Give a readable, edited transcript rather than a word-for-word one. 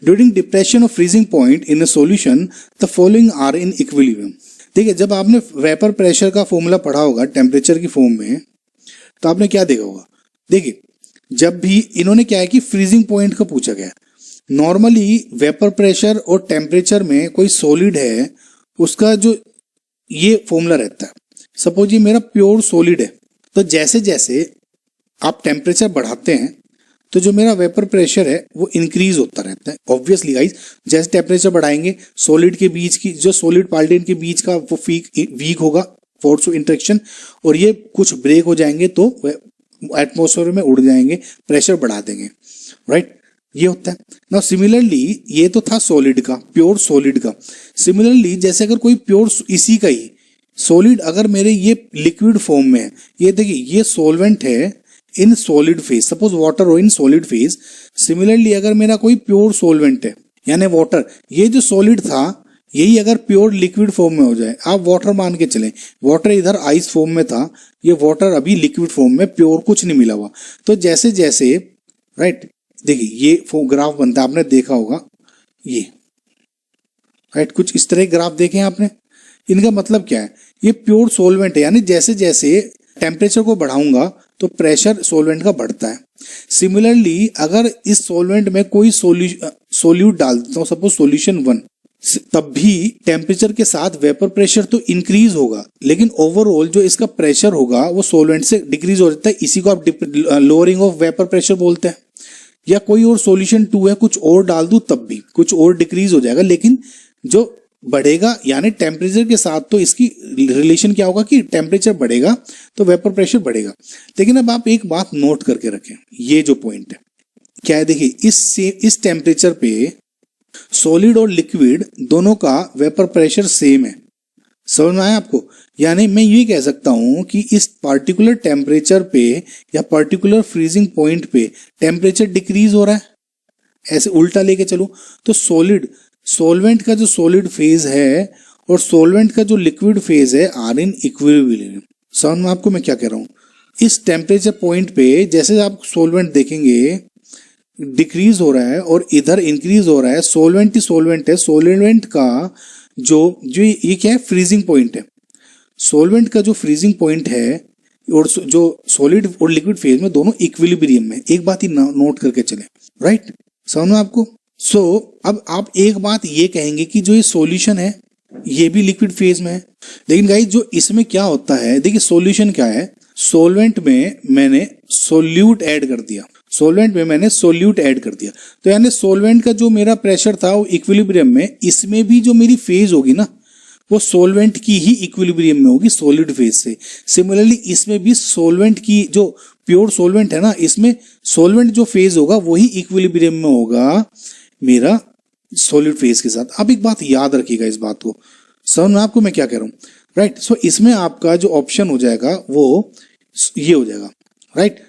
During depression of freezing point in a solution the following are in equilibrium. ठीक है, जब आपने vapour pressure का फॉर्मूला पढ़ा होगा टेम्परेचर की फॉर्म में, तो आपने क्या देखा होगा, देखिए जब भी इन्होंने क्या है कि फ्रीजिंग पॉइंट का पूछा गया, नॉर्मली वेपर प्रेशर और टेम्परेचर में कोई सॉलिड है उसका जो ये फॉर्मूला रहता है। सपोज ये मेरा प्योर सॉलिड है, तो जैसे जैसे आप टेम्परेचर बढ़ाते हैं तो जो मेरा वेपर प्रेशर है वो इंक्रीज होता रहता है। ऑब्वियसली गाइस, जैसे टेम्परेचर बढ़ाएंगे सॉलिड के बीच की जो सॉलिड पार्टिकल के बीच का वो वीक होगा फोर्स ऑफ इंटरेक्शन, और ये कुछ ब्रेक हो जाएंगे तो एटमॉस्फेयर में उड़ जाएंगे, प्रेशर बढ़ा देंगे, राइट। ये होता है ना। सिमिलरली ये तो था सॉलिड का, प्योर सॉलिड का। सिमिलरली जैसे अगर कोई प्योर इसी का ही सॉलिड अगर मेरे ये लिक्विड फॉर्म में है, ये देखिए ये सॉल्वेंट है in solid phase, suppose water हो इन सॉलिड फेज। सिमिलरली अगर मेरा कोई प्योर सॉल्वेंट है यानी वाटर, ये जो सॉलिड था यही अगर प्योर लिक्विड फॉर्म में हो जाए, आप वाटर मान के चलें, वाटर इधर आइस फॉर्म में था, ये वाटर अभी लिक्विड फॉर्म में, प्योर कुछ नहीं मिला हुआ। तो जैसे जैसे राइट, देखिए ये ग्राफ बनता है, आपने देखा होगा ये, राइट, कुछ इस तरह ग्राफ देखे आपने। इनका मतलब क्या है, ये प्योर सॉल्वेंट है, यानी जैसे जैसे टेम्परेचर को बढ़ाऊंगा तो प्रेशर सॉल्वेंट का बढ़ता है। सिमिलरली अगर इस सॉल्वेंट में कोई सोल्यूट डाल देता हूं, सपोज सॉल्यूशन 1, तब भी टेम्परेचर के साथ वेपर प्रेशर तो इंक्रीज होगा, लेकिन ओवरऑल जो इसका प्रेशर होगा वो सॉल्वेंट से डिक्रीज हो जाता है। इसी को आप लोअरिंग ऑफ वेपर प्रेशर बोलते हैं। या कोई और सॉल्यूशन 2 है, कुछ और डाल दूं तब भी कुछ और डिक्रीज हो जाएगा, लेकिन जो बढ़ेगा यानी टेम्परेचर के साथ तो इसकी रिलेशन क्या होगा कि टेम्परेचर बढ़ेगा तो वेपर प्रेशर बढ़ेगा। लेकिन अब आप एक बात नोट करके रखें, ये जो पॉइंट है क्या है, देखिए इस टेम्परेचर पे सॉलिड और लिक्विड दोनों का वेपर प्रेशर सेम है। समझ में आया आपको? यानी मैं ये कह सकता हूं कि इस पार्टिकुलर टेम्परेचर पे या पर्टिकुलर फ्रीजिंग पॉइंट पे टेम्परेचर डिक्रीज हो रहा है। ऐसे उल्टा लेके चलो तो सॉल्वेंट का जो सॉलिड फेज है और सॉल्वेंट का जो लिक्विड फेज है आर इन इक्विलिब्रियम। समझ में आपको मैं क्या कह रहा हूं? इस टेम्परेचर पॉइंट पे जैसे आप सॉल्वेंट देखेंगे डिक्रीज हो रहा है और इधर इंक्रीज हो रहा है, सॉल्वेंट ही सॉल्वेंट है, सॉल्वेंट का जो ये क्या है, फ्रीजिंग पॉइंट है। सॉल्वेंट का जो फ्रीजिंग पॉइंट है और जो सॉलिड और लिक्विड फेज में दोनों इक्विलिब्रियम में। एक बात ही नोट करके चले, राइट? समझ में आपको? अब आप एक बात ये कहेंगे कि जो ये सॉल्यूशन है ये भी लिक्विड फेज में है, लेकिन गाइस जो इसमें क्या होता है, देखिए सॉल्यूशन क्या है, सॉल्वेंट में मैंने सोल्यूट ऐड कर दिया, तो यानी सॉल्वेंट का जो मेरा प्रेशर था वो इक्विलिब्रियम में, इसमें भी जो मेरी फेज होगी ना वो सॉल्वेंट की ही इक्विलिब्रियम में होगी सॉलिड फेज से। सिमिलरली इसमें भी सॉल्वेंट की जो प्योर सॉल्वेंट है ना, इसमें सॉल्वेंट जो फेज होगा वही इक्विलिब्रियम में होगा मेरा सॉलिड फेज के साथ। अब एक बात याद रखिएगा, इस बात को समझ में आपको मैं क्या कह रहा हूं, राइट? सो इसमें आपका जो ऑप्शन हो जाएगा वो ये हो जाएगा, राइट?